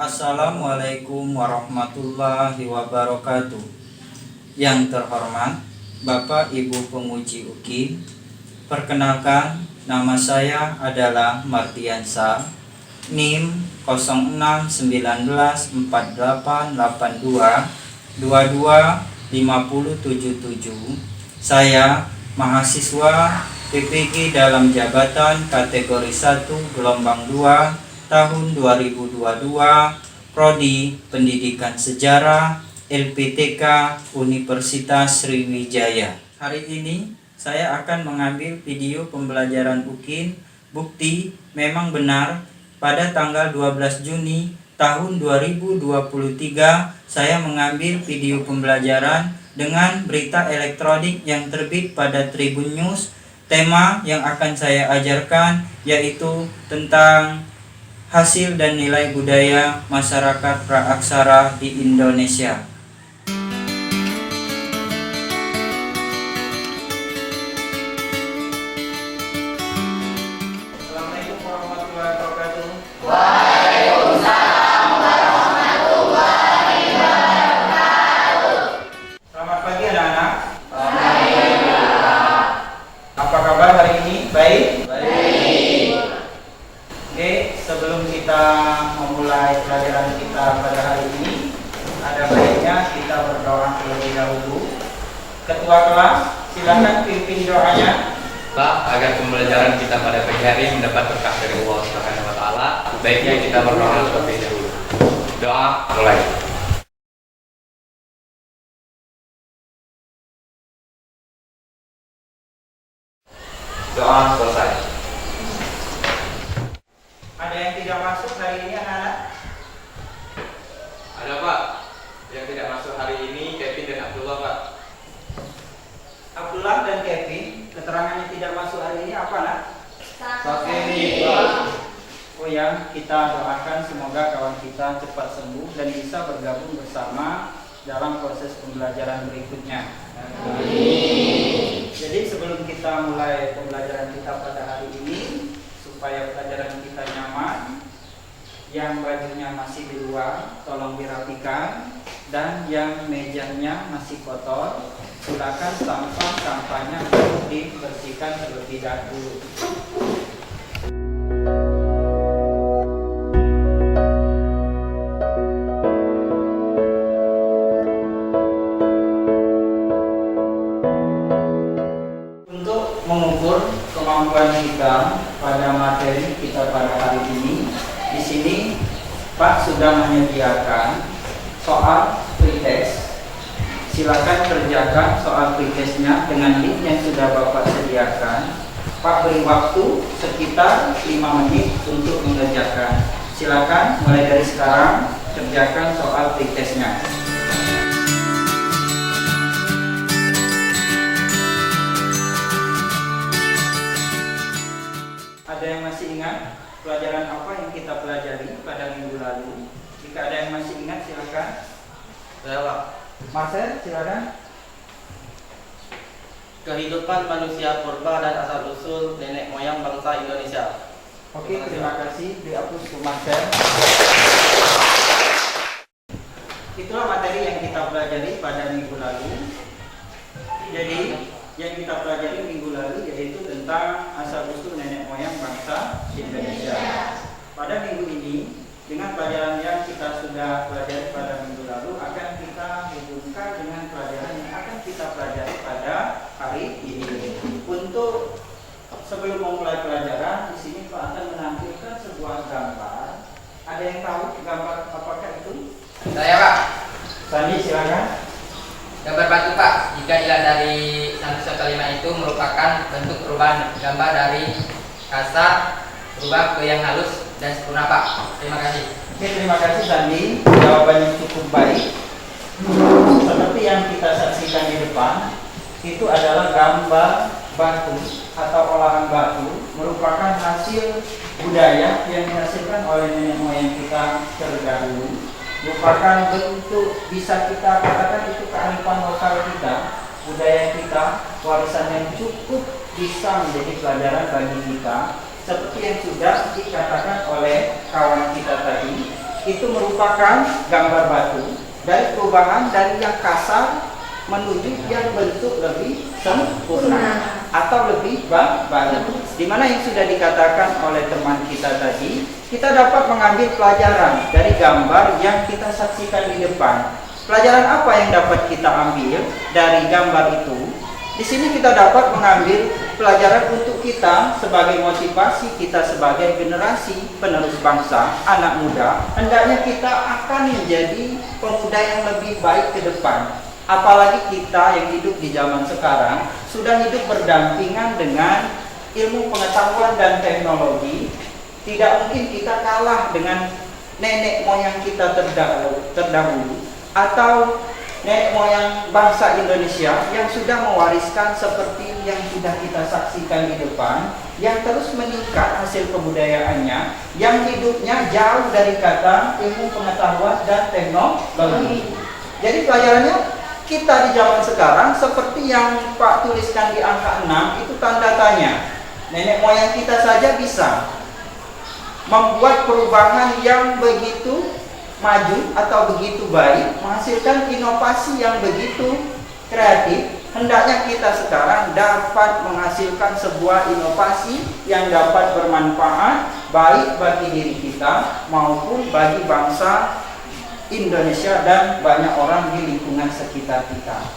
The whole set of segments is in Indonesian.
Assalamualaikum warahmatullahi wabarakatuh. Yang terhormat Bapak Ibu Penguji UKIN, perkenalkan, nama saya adalah Mardiansa, NIM 06194882225077. Saya mahasiswa PPG dalam jabatan kategori 1 gelombang 2 tahun 2022, Prodi Pendidikan Sejarah, LPTK Universitas Sriwijaya. Hari ini saya akan mengambil video pembelajaran UKIN. Bukti memang benar pada tanggal 12 Juni tahun 2023 saya mengambil video pembelajaran dengan berita elektronik yang terbit pada Tribun News. Tema yang akan saya ajarkan yaitu tentang hasil dan nilai budaya masyarakat praaksara di Indonesia. Assalamualaikum warahmatullahi wabarakatuh. Waalaikumsalam warahmatullahi wabarakatuh. Selamat pagi anak-anak. Baik. Apa kabar hari ini? Baik? Baik. Oke, sebelum kita memulai pelajaran kita pada hari ini, ada baiknya kita berdoa terlebih dahulu. Ketua kelas, silakan pimpin doanya. Pak, agar pembelajaran kita pada pagi hari mendapat berkah dari Allah Subhanahu wa taala, baiknya kita berdoa terlebih dahulu. Doa mulai. Doa selesai. Ada yang tidak masuk hari ini anak-anak? Ada Pak, yang tidak masuk hari ini Kevin dan Abdullah Pak. Abdullah dan Kevin, keterangannya tidak masuk hari ini apa nak? Kevin. Oh ya, kita doakan semoga kawan kita cepat sembuh dan bisa bergabung bersama dalam proses pembelajaran berikutnya. Jadi sebelum kita mulai pembelajaran kita pada hari ini, supaya pelajaran kita nyaman, yang bajunya masih di luar tolong dirapikan, dan yang mejanya masih kotor silakan sampahnya untuk dibersihkan terlebih dahulu. Untuk mengukur kemampuan kita pada materi kita pada hari ini, di sini Pak sudah menyediakan soal pretest. Silakan kerjakan soal pretestnya dengan link yang sudah Bapak sediakan. Pak beri waktu sekitar 5 menit untuk mengerjakan. Silakan mulai dari sekarang kerjakan soal pretestnya. Ada yang masih ingat pelajaran apa yang kita pelajari pada minggu lalu? Jika ada yang masih ingat silakan. Saya Pak. Marcel, silakan. Kehidupan manusia purba dan asal-usul nenek moyang bangsa Indonesia. Oke, terima kasih. Dihapus ke Marcel. Itulah materi yang kita pelajari pada minggu lalu. Jadi, yang kita pelajari minggu lalu yaitu tentang asal-usul nenek moyang bangsa Indonesia. Pada minggu ini, dengan pelajaran yang kita sudah pelajari pada minggu lalu, akan kita hubungkan dengan pelajaran yang akan kita pelajari pada hari ini. Untuk sebelum memulai pelajaran, di sini Pak akan menampilkan sebuah gambar. Ada yang tahu gambar apakah itu? Saya Pak, Sandi, silakan. gambar batu Pak. Jika dilihat dari 1/5 itu merupakan bentuk perubahan gambar dari kasar berubah ke yang halus dan sempurna Pak. Terima kasih. Oke, terima kasih Sandi. Jawabannya cukup baik. Seperti yang kita saksikan di depan, itu adalah gambar batu atau olahan batu, merupakan hasil budaya yang dihasilkan oleh nenek moyang kita terdahulu. Merupakan bentuk, bisa kita katakan itu kearifan lokal kita, budaya kita, warisan yang cukup bisa menjadi pelajaran bagi kita. Seperti yang sudah dikatakan oleh kawan kita tadi, itu merupakan gambar batu dari perubahan dari yang kasar menuju yang bentuk lebih sempurna atau lebih baru. Di mana yang sudah dikatakan oleh teman kita tadi, kita dapat mengambil pelajaran dari gambar yang kita saksikan di depan. Pelajaran apa yang dapat kita ambil dari gambar itu? Di sini kita dapat mengambil pelajaran untuk kita sebagai motivasi kita sebagai generasi penerus bangsa, anak muda. Hendaknya kita akan menjadi pemuda yang lebih baik ke depan. Apalagi kita yang hidup di zaman sekarang sudah hidup berdampingan dengan ilmu pengetahuan dan teknologi. Tidak mungkin kita kalah dengan nenek moyang kita terdahulu atau nenek moyang bangsa Indonesia yang sudah mewariskan seperti yang sudah kita saksikan di depan, yang terus meningkat hasil kebudayaannya, yang hidupnya jauh dari kata ilmu pengetahuan dan teknologi. Jadi pelajarannya, kita di zaman sekarang seperti yang Pak tuliskan di angka 6 itu tanda tanya. Nenek moyang kita saja bisa membuat perubahan yang begitu maju atau begitu baik, menghasilkan inovasi yang begitu kreatif. Hendaknya kita sekarang dapat menghasilkan sebuah inovasi yang dapat bermanfaat baik bagi diri kita maupun bagi bangsa Indonesia dan banyak orang di lingkungan sekitar kita.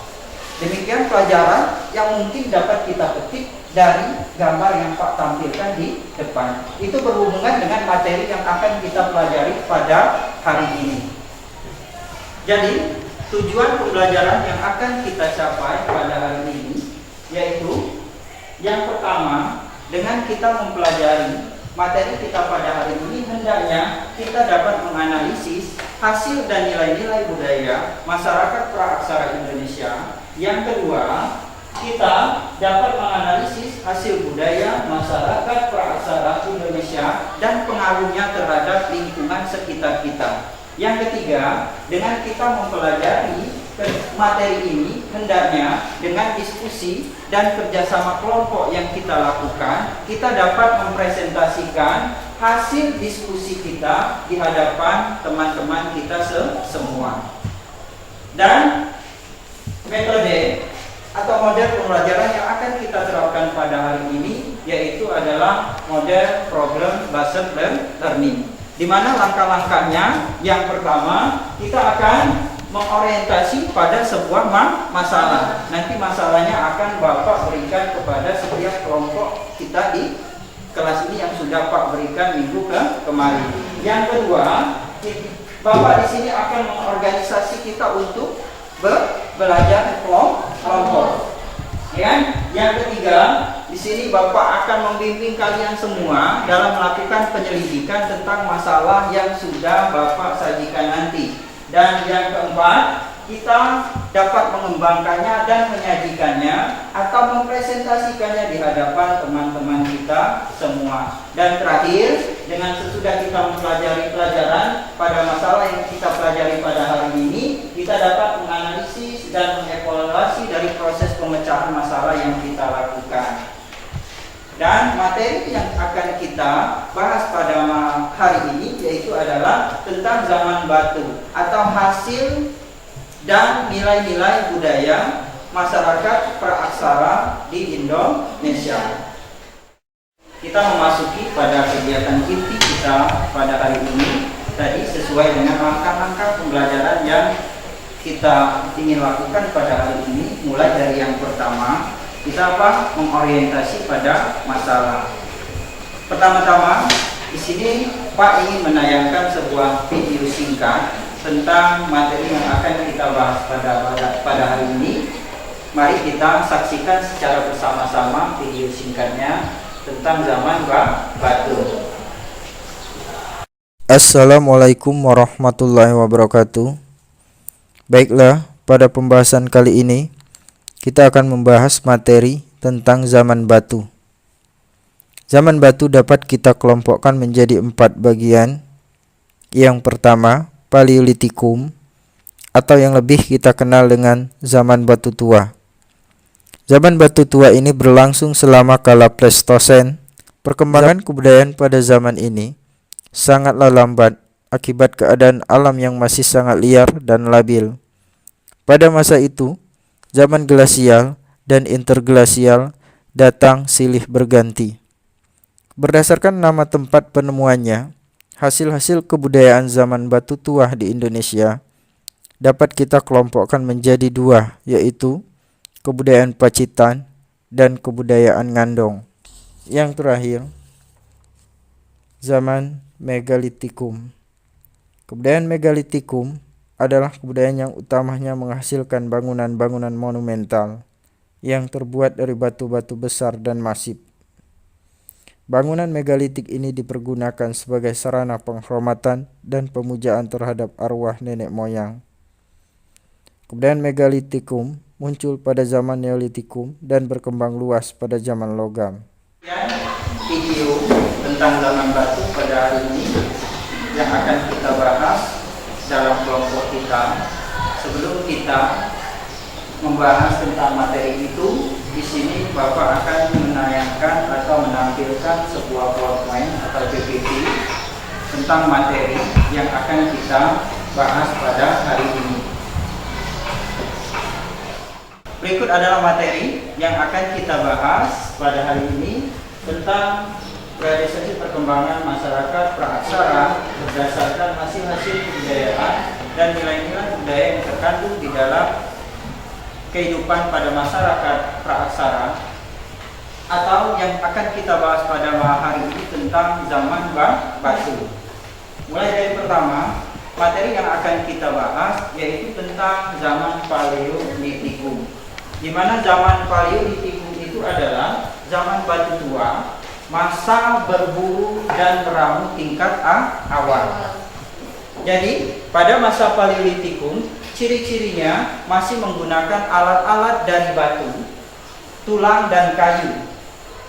Demikian pelajaran yang mungkin dapat kita petik dari gambar yang Pak tampilkan di depan. Itu berhubungan dengan materi yang akan kita pelajari pada hari ini. Jadi, tujuan pembelajaran yang akan kita capai pada hari ini yaitu yang pertama, dengan kita mempelajari materi kita pada hari ini, hendaknya kita dapat menganalisis hasil dan nilai-nilai budaya masyarakat praaksara Indonesia. Yang kedua, kita dapat menganalisis hasil budaya masyarakat praaksara Indonesia dan pengaruhnya terhadap lingkungan sekitar kita. Yang ketiga, dengan kita mempelajari materi ini, hendaknya dengan diskusi dan kerjasama kelompok yang kita lakukan, kita dapat mempresentasikan hasil diskusi kita di hadapan teman-teman kita semua. Dan metode atau model pembelajaran yang akan kita terapkan pada hari ini yaitu adalah model problem based learning, di mana langkah-langkahnya yang pertama kita akan mengorientasi pada sebuah masalah. Nanti masalahnya akan Bapak berikan kepada setiap kelompok kita di kelas ini yang sudah Pak berikan minggu kemarin. Yang kedua, Bapak di sini akan mengorganisasi kita untuk belajar kelompok. Ya. Yang ketiga, di sini Bapak akan membimbing kalian semua dalam melakukan penyelidikan tentang masalah yang sudah Bapak sajikan nanti. Dan yang keempat, kita dapat mengembangkannya dan menyajikannya atau mempresentasikannya di hadapan teman-teman kita semua. Dan terakhir, dengan sesudah kita mempelajari pelajaran pada masalah yang kita pelajari pada hari ini, kita dapat menganalisis dan mengevaluasi dari proses pemecahan masalah yang kita lakukan. Dan materi yang akan kita bahas pada hari ini yaitu adalah tentang zaman batu atau hasil dan nilai-nilai budaya masyarakat praaksara di Indonesia. Kita memasuki pada kegiatan inti kita pada hari ini tadi sesuai dengan langkah-langkah pembelajaran yang kita ingin lakukan pada hari ini. Mulai dari yang pertama, kita mengorientasi pada masalah. Pertama-tama, di sini Pak ingin menayangkan sebuah video singkat tentang materi yang akan kita bahas pada hari ini. Mari kita saksikan secara bersama-sama video singkatnya tentang zaman batu. Assalamualaikum warahmatullahi wabarakatuh. Baiklah, pada pembahasan kali ini kita akan membahas materi tentang zaman batu. Zaman batu dapat kita kelompokkan menjadi 4 bagian. Yang pertama, Paleolitikum, atau yang lebih kita kenal dengan zaman batu tua. Zaman batu tua ini berlangsung selama kala Pleistosen. Perkembangan kebudayaan pada zaman ini sangatlah lambat akibat keadaan alam yang masih sangat liar dan labil. Pada masa itu, zaman glasial dan interglasial datang silih berganti. Berdasarkan nama tempat penemuannya, hasil-hasil kebudayaan zaman batu tua di Indonesia dapat kita kelompokkan menjadi dua, yaitu kebudayaan Pacitan dan kebudayaan Ngandong. Yang terakhir, zaman Megalitikum. Kebudayaan Megalitikum adalah kebudayaan yang utamanya menghasilkan bangunan-bangunan monumental yang terbuat dari batu-batu besar dan masif. Bangunan megalitik ini dipergunakan sebagai sarana penghormatan dan pemujaan terhadap arwah nenek moyang. Kebudayaan Megalitikum muncul pada zaman Neolitikum dan berkembang luas pada zaman logam. Video tentang zaman batu pada hari ini yang akan kita bahas dalam kelompok kita. Sebelum kita membahas tentang materi itu, di sini Bapak akan menayangkan atau menampilkan sebuah PowerPoint atau PPT tentang materi yang akan kita bahas pada hari ini. Berikut adalah materi yang akan kita bahas pada hari ini tentang realisasi perkembangan masyarakat praaksara berdasarkan hasil-hasil kebudayaan dan nilai-nilai budaya yang terkandung di dalam kehidupan pada masyarakat praaksara, atau yang akan kita bahas pada hari ini tentang zaman batu. Mulai dari pertama, materi yang akan kita bahas yaitu tentang zaman Paleolitikum, di mana zaman Paleolitikum itu adalah zaman batu tua, masa berburu dan meramu tingkat awal. Jadi pada masa Paleolitikum, ciri-cirinya masih menggunakan alat-alat dari batu, tulang dan kayu.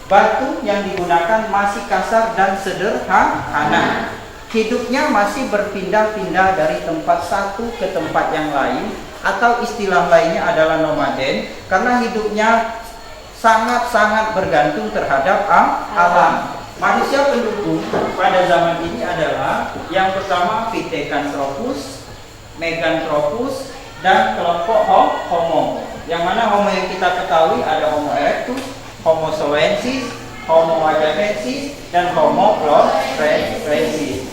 Batu yang digunakan masih kasar dan sederhana. Hidupnya masih berpindah-pindah dari tempat satu ke tempat yang lain, atau istilah lainnya adalah nomaden, karena hidupnya sangat-sangat bergantung terhadap alam. Manusia pendukung pada zaman ini adalah yang pertama Pithecanthropus, Meganthropus, dan kelompok Homo. Yang mana Homo yang kita ketahui ada Homo erectus, Homo sauensis, Homo heidelbergensis, dan Homo floresiensis.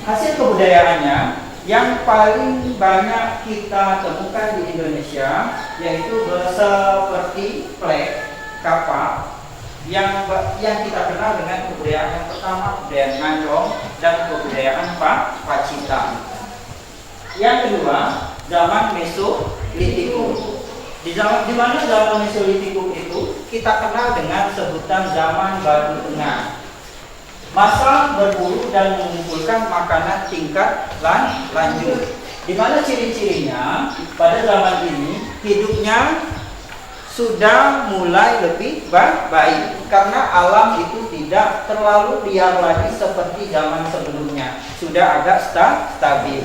Hasil kebudayaannya yang paling banyak kita temukan di Indonesia yaitu seperti plek, kapak, yang kita kenal dengan kebudayaan yang pertama, kebudayaan Ngandong, dan kebudayaan Pacitan. Yang kedua, zaman Mesolitikum. Di mana zaman Mesolitikum itu kita kenal dengan sebutan zaman Batu Tengah. Masa berburu dan mengumpulkan makanan tingkat lanjut. Di mana ciri-cirinya pada zaman ini hidupnya sudah mulai lebih baik karena alam itu tidak terlalu liar lagi seperti zaman sebelumnya, sudah agak stabil.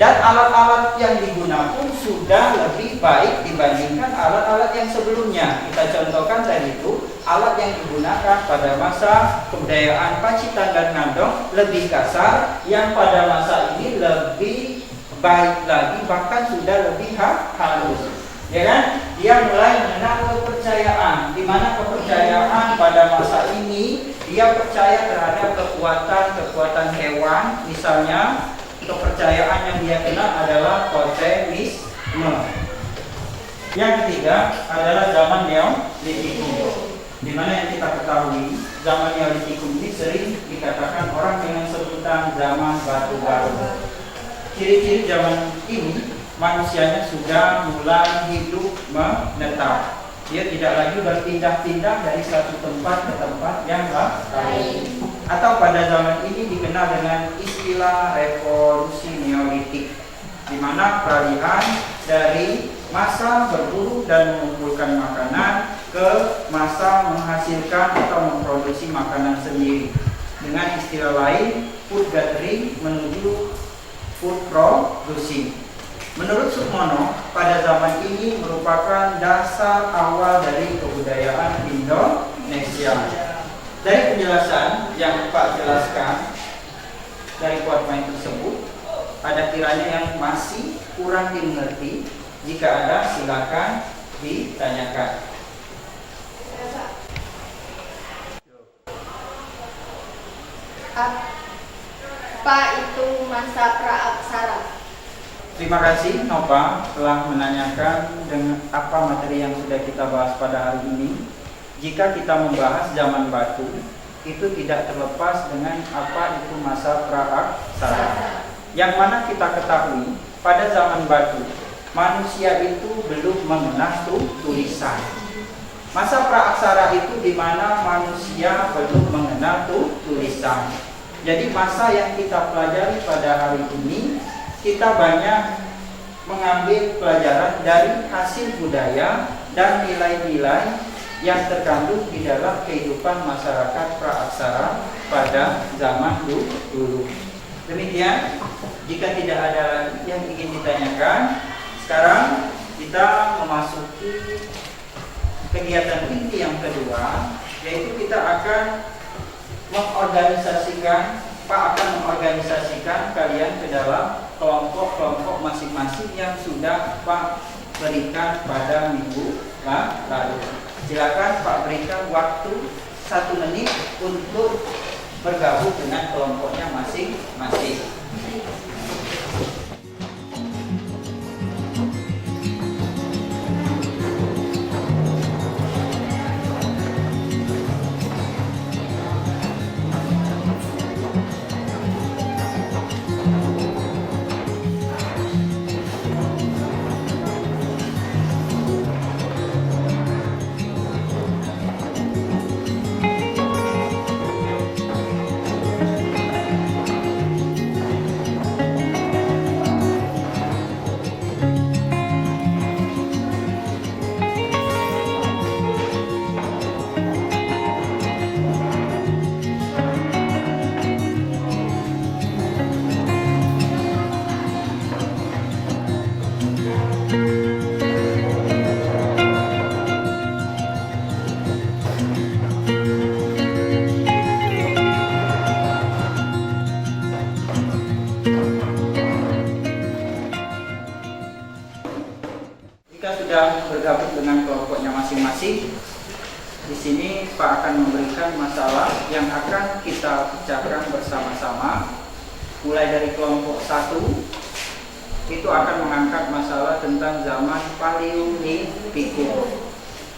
Dan alat-alat yang digunakan pun sudah lebih baik dibandingkan alat-alat yang sebelumnya. Kita contohkan tadi itu, alat yang digunakan pada masa kebudayaan Pacitan dan Ngandong lebih kasar, yang pada masa ini lebih baik lagi, bahkan sudah lebih halus. Ya kan? Dia mulai mengenal kepercayaan, di mana kepercayaan pada masa ini dia percaya terhadap kekuatan hewan, misalnya kepercayaan yang dia kenal adalah totemisme. Yang ketiga adalah zaman Neolitikum, di mana yang kita ketahui zaman Neolitikum ini sering dikatakan orang dengan sebutan zaman batu baru. Ciri-ciri zaman ini manusianya sudah mulai hidup menetap. Dia tidak lagi berpindah-pindah dari satu tempat ke tempat yang lain. Atau pada zaman ini dikenal dengan istilah revolusi Neolitik, di mana peralihan dari masa berburu dan mengumpulkan makanan ke masa menghasilkan atau memproduksi makanan sendiri. Dengan istilah lain, food gathering menuju food producing. Menurut Sukmono, pada zaman ini merupakan dasar awal dari kebudayaan Indonesia. Dari penjelasan yang Pak jelaskan dari PowerPoint tersebut, ada kiranya yang masih kurang dimengerti? Jika ada, silakan ditanyakan. Apa itu masa praaksara? Terima kasih Nova telah menanyakan dengan apa materi yang sudah kita bahas pada hari ini. Jika kita membahas zaman batu, itu tidak terlepas dengan apa itu masa praaksara. Yang mana kita ketahui pada zaman batu, manusia itu belum mengenal tulisan. Masa praaksara itu di mana manusia belum mengenal tulisan. Jadi masa yang kita pelajari pada hari ini, kita banyak mengambil pelajaran dari hasil budaya dan nilai-nilai yang terkandung di dalam kehidupan masyarakat praaksara pada zaman dulu. Demikian, jika tidak ada lagi yang ingin ditanyakan, sekarang kita memasuki kegiatan inti yang kedua, yaitu kita akan Pak akan mengorganisasikan kalian ke dalam kelompok-kelompok masing-masing yang sudah Pak berikan pada minggu lalu. Silakan Pak berikan waktu 1 menit untuk bergabung dengan kelompoknya masing-masing. Jika sudah bergabung dengan kelompoknya masing-masing, di sini Pak akan memberikan masalah yang akan kita bicarakan bersama-sama. Mulai dari kelompok 1, itu akan mengangkat masalah tentang zaman Paleolitikum.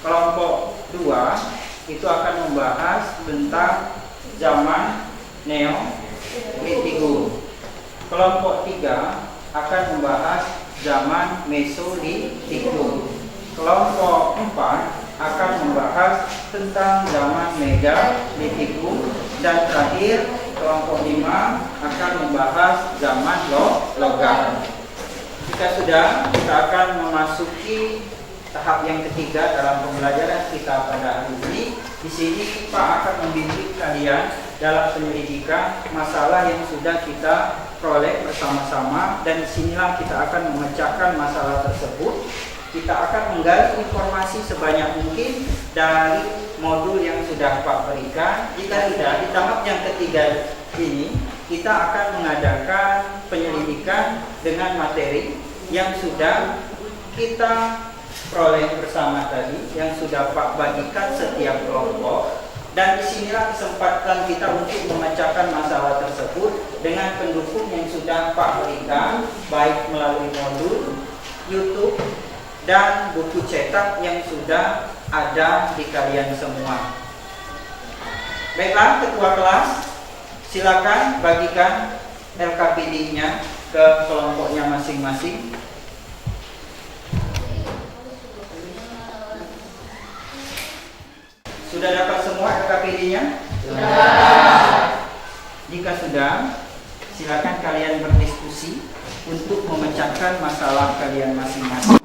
Kelompok 2 itu akan membahas tentang zaman Neolitikum. Kelompok 3 akan membahas zaman Mesolitikum. Kelompok 4 akan membahas tentang zaman Megalitikum, dan terakhir kelompok 5 akan membahas zaman logam. Jika sudah, kita akan memasuki tahap yang ketiga dalam pembelajaran kita pada hari ini. Di sini Pak akan membimbing kalian dalam penyelidikan masalah yang sudah kita peroleh bersama-sama, dan disinilah kita akan memecahkan masalah tersebut. Kita akan menggali informasi sebanyak mungkin dari modul yang sudah Pak berikan. Jika tidak, di tahap yang ketiga ini kita akan mengadakan penyelidikan dengan materi yang sudah kita peroleh bersama tadi, yang sudah Pak bagikan setiap kelompok. Dan disinilah kesempatan kita untuk memecahkan masalah tersebut dengan pendukung yang sudah Pak berikan, baik melalui modul, YouTube, dan buku cetak yang sudah ada di kalian semua. Baiklah, ketua kelas, silakan bagikan LKPD-nya ke kelompoknya masing-masing. Sudah dapat semua LKPD-nya? Sudah. Jika sudah, silakan kalian berdiskusi untuk memecahkan masalah kalian masing-masing.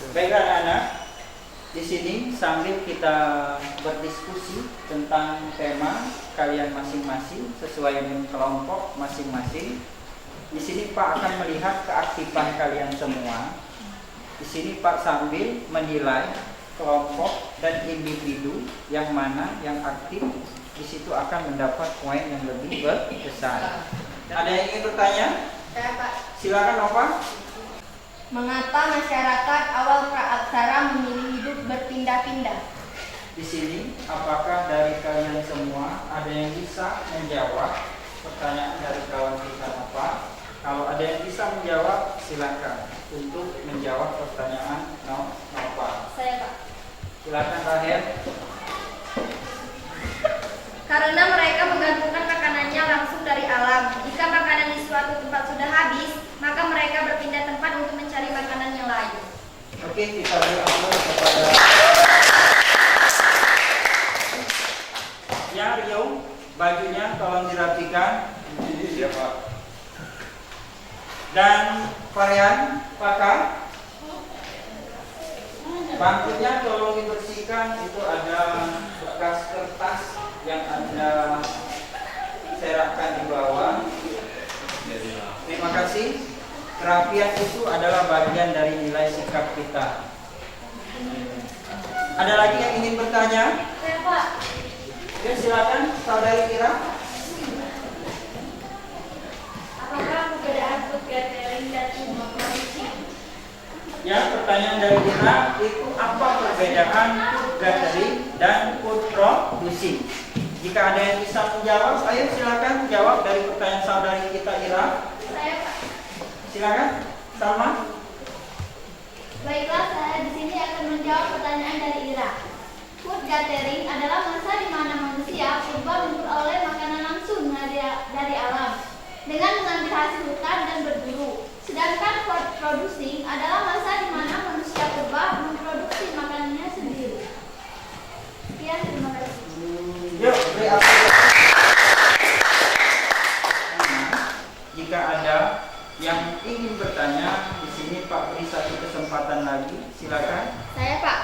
Baiklah anak-anak, di sini sambil kita berdiskusi tentang tema kalian masing-masing sesuai dengan kelompok masing-masing. Di sini Pak akan melihat keaktifan kalian semua. Di sini Pak sambil menilai kelompok dan individu yang mana yang aktif di situ akan mendapat poin yang lebih besar. Ada yang ingin bertanya? Saya Pak. Silakan Nova. Mengapa masyarakat awal praaksara memilih hidup berpindah-pindah? Di sini, apakah dari kalian semua ada yang bisa menjawab pertanyaan dari kawan kita Nova? Kalau ada yang bisa menjawab, silakan untuk menjawab pertanyaan Nova. Saya Pak. Silakan Rahel. Karena mereka menggantungkan makanannya langsung dari alam. Jika makanan di suatu tempat sudah habis, maka mereka berpindah tempat untuk mencari makanan yang lain. Oke, kita beri aplaus kepada ya Rio. Bajunya tolong dirapikan. Iya Pak. Dan Varian, Pakar, bangkunya tolong dibersihkan. Itu ada bekas kertas yang Anda seratkan di bawah. Terima kasih. Kerapian itu adalah bagian dari nilai sikap kita. Ada lagi yang ingin bertanya? Saya Pak. Ya, silakan Saudari Ira. Apakah perbedaan food gathering dan rumah produksi? Ya, pertanyaan dari Ira itu apa perbedaan food gathering dan food produksi? Jika ada yang bisa menjawab, ayo silakan jawab dari pertanyaan saudari kita Ira. Saya Pak. Silakan, Salma. Baiklah, saya di sini akan menjawab pertanyaan dari Ira. Food gathering adalah masa di mana manusia purba memperoleh makanan langsung dari alam dengan mengambil hasil hutan dan berburu. Sedangkan food producing adalah masa di mana manusia purba memproduksi makanannya sendiri. Sekian, terima kasih. Yuk, beri apresiasi. Jika ada yang ingin bertanya, di sini Pak beri satu kesempatan lagi. Silakan. Saya Pak.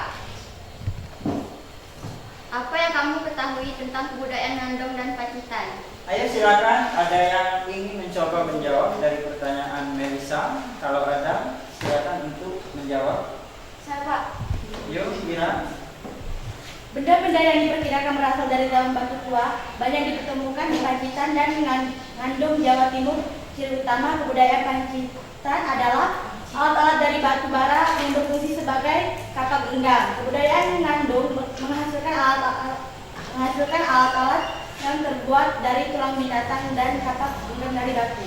Apa yang kamu ketahui tentang kebudayaan Nandong dan Pacitan? Ayo silakan, ada yang ingin mencoba menjawab dari pertanyaan Melisa. Kalau ada, silakan untuk menjawab. Saya Pak. Yuk, Ira. Benda-benda yang diperkirakan berasal dari zaman batu tua banyak ditemukan di Pacitan dan Ngandung, Jawa Timur. Ciri utama kebudayaan Pacitan adalah alat-alat dari batu bara yang berfungsi sebagai kakak genggam. Kebudayaan Ngandung menghasilkan alat-alat yang terbuat dari tulang binatang dan kapak genggam dari batu.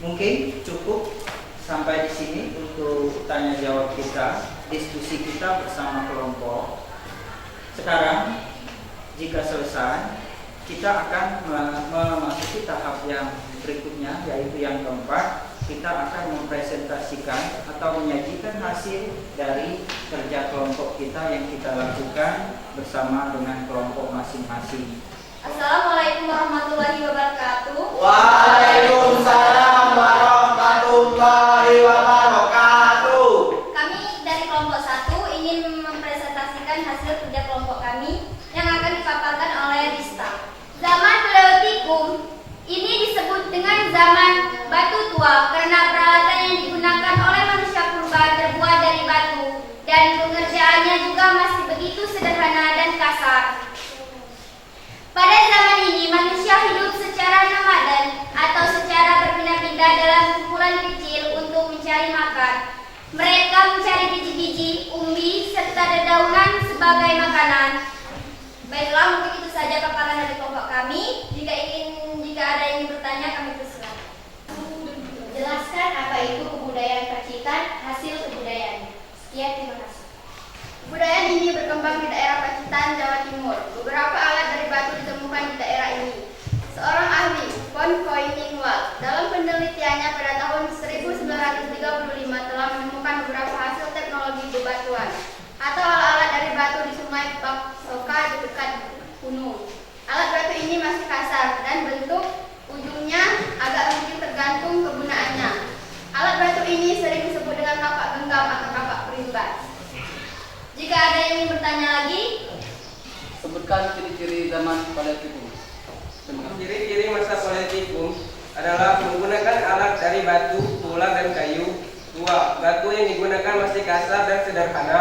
Mungkin cukup sampai di sini untuk tanya jawab kita, diskusi kita bersama kelompok. Sekarang, jika selesai, kita akan memasuki tahap yang berikutnya, yaitu yang keempat. Kita akan mempresentasikan atau menyajikan hasil dari kerja kelompok kita yang kita lakukan bersama dengan kelompok masing-masing. Assalamualaikum warahmatullahi wabarakatuh. Waalaikumsalam warahmatullahi wabarakatuh. Kami dari kelompok 1 ingin mempresentasikan hasil kerja kelompok kami yang akan dipaparkan oleh Rista. Zaman Paleolitikum ini disebut dengan zaman batu tua karena peralatan yang digunakan oleh manusia purba terbuat dari batu dan pengerjaannya juga masih begitu sederhana dan kasar. Pada zaman ini manusia hidup secara nomaden atau secara berpindah-pindah dalam kumpulan kecil untuk mencari makan. Mereka mencari biji-biji, umbi, serta dedaunan sebagai makanan. Baiklah, mungkin itu saja paparan dari kelompok kami. Jika ada yang ingin bertanya, kami persilakan. Jelaskan apa itu kebudayaan Pacitan, hasil kebudayaan. Sekian, terima kasih. Kebudayaan ini berkembang di daerah Pacitan, Jawa Timur. Beberapa alat dari batu ditemukan di daerah ini. Seorang ahli, Von Koiningwald, dalam penelitiannya pada tahun 1935 telah menemukan beberapa hasil teknologi bebatuan atau alat-alat dari batu di Sungai Baksoka di dekat gunung. Alat batu ini masih kasar dan bentuk ujungnya agak rumit tergantung kegunaannya. Alat batu ini sering disebut dengan kapak genggam atau kapak perimbat. Jika ada yang ingin bertanya lagi, Sebutkan ciri-ciri zaman Paleolitikum. Ciri-ciri masa Paleolitikum adalah menggunakan alat dari batu, tulang dan kayu. 2. Batu yang digunakan masih kasar dan sederhana.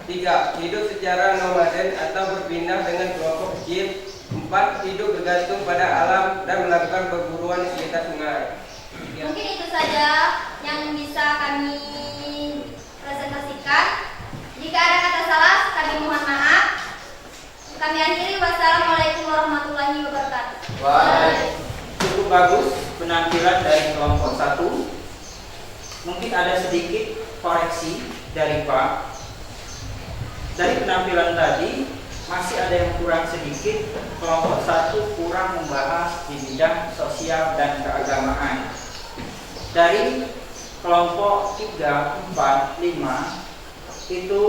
3. Hidup secara nomaden atau berpindah dengan kelompok kecil. 4. Hidup bergantung pada alam dan melakukan perburuan di sekitar sungai. Mungkin itu saja yang bisa kami presentasikan. Jika ada kata salah, kami mohon maaf. Kami akhiri. Wassalamualaikum warahmatullahi wabarakatuh. Cukup bagus penampilan dari kelompok 1. Mungkin ada sedikit koreksi dari Pak. Dari penampilan tadi masih ada yang kurang sedikit. Kelompok 1 kurang membahas di bidang sosial dan keagamaan. Dari kelompok 3, 4, 5 itu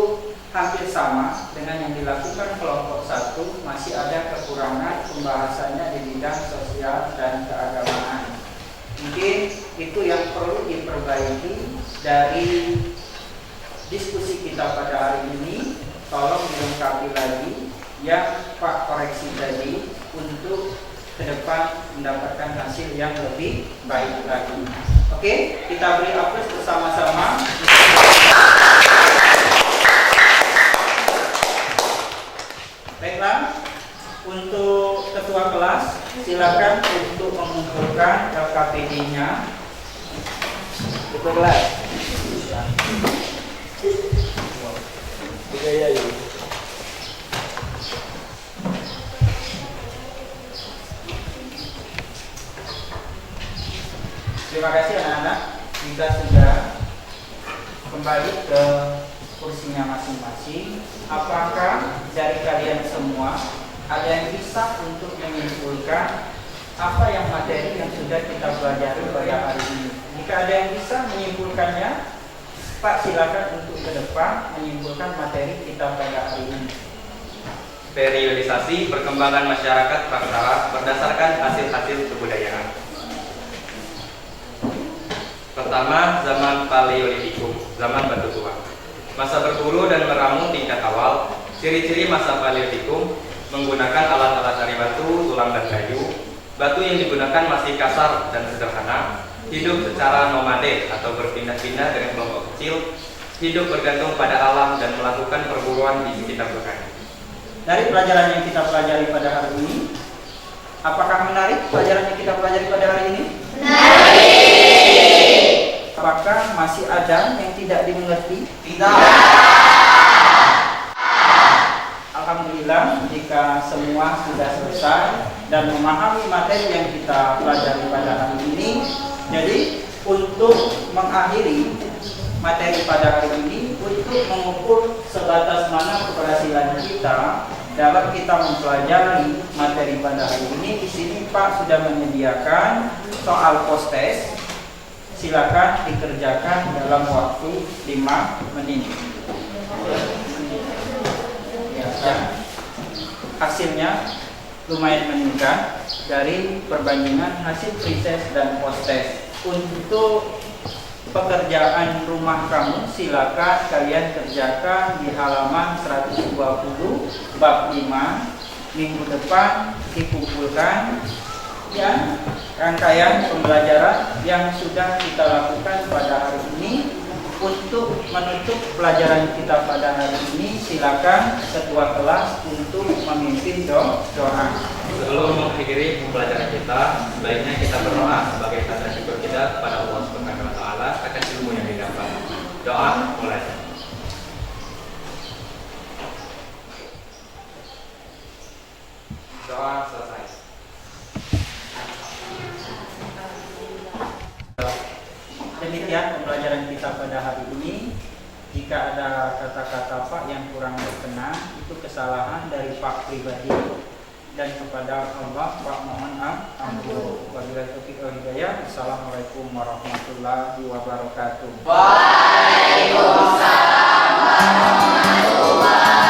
hampir sama dengan yang dilakukan kelompok 1, masih ada kekurangan pembahasannya di bidang sosial dan keagamaan. Mungkin itu yang perlu diperbaiki dari diskusi kita pada hari ini. Tolong dilengkapi lagi yang Pak koreksi tadi untuk ke depan mendapatkan hasil yang lebih baik lagi. Oke, kita beri aplaus bersama-sama. Baiklah, untuk ketua kelas silakan untuk mengumpulkan LKPD-nya. Ketua kelas. Terima kasih anak-anak. Kita sudah kembali ke kursinya masing-masing. Apakah dari kalian semua ada yang bisa untuk menyimpulkan apa yang materi yang sudah kita pelajari pada hari ini? Jika ada yang bisa menyimpulkannya, Pak silakan untuk ke depan menyimpulkan materi kita pada hari ini. Periodisasi perkembangan masyarakat praksara berdasarkan hasil-hasil kebudayaan. Pertama, zaman Paleolitikum, zaman batu tua. Masa berburu dan meramu tingkat awal. Ciri-ciri masa Paleolitikum menggunakan alat-alat dari batu, tulang dan kayu. Batu yang digunakan masih kasar dan sederhana. Hidup secara nomade atau berpindah-pindah dengan kelompok kecil. Hidup bergantung pada alam dan melakukan perburuan di sekitar sungai. Dari pelajaran yang kita pelajari pada hari ini, apakah menarik pelajaran yang kita pelajari pada hari ini? Menarik. Apakah masih ada yang tidak dimengerti? Tidak. Alhamdulillah, jika semua sudah selesai dan memahami materi yang kita pelajari pada hari ini, jadi untuk mengakhiri materi pada hari ini, untuk mengukur sebatas mana keberhasilan kita dalam kita mempelajari materi pada hari ini, di sini Pak sudah menyediakan soal post test. Silakan dikerjakan dalam waktu 5 menit. Ya, hasilnya lumayan meningkat dari perbandingan hasil pre-test dan post-test. Untuk pekerjaan rumah kamu, silakan kalian kerjakan di halaman 120 bab 5. Minggu depan dikumpulkan ya rangkaian pembelajaran yang sudah kita lakukan pada hari ini. Untuk menutup pelajaran kita pada hari ini, silakan ketua kelas untuk memimpin doa. Sebelum mengakhiri pembelajaran kita, sebaiknya kita berdoa sebagai tanda syukur kita kepada Allah Subhanahu wa taala akan ilmu yang didapat. Doa mulai. Doa selesai. Demikian pembelajaran kita pada hari ini. Jika ada kata-kata Pak yang kurang berkenan, itu kesalahan dari Pak pribadi, dan kepada Allah Pak mohon ampun. Wabillahi taufiq wal hidayah. Assalamualaikum warahmatullahi wabarakatuh. Waalaikumsalam warahmatullahi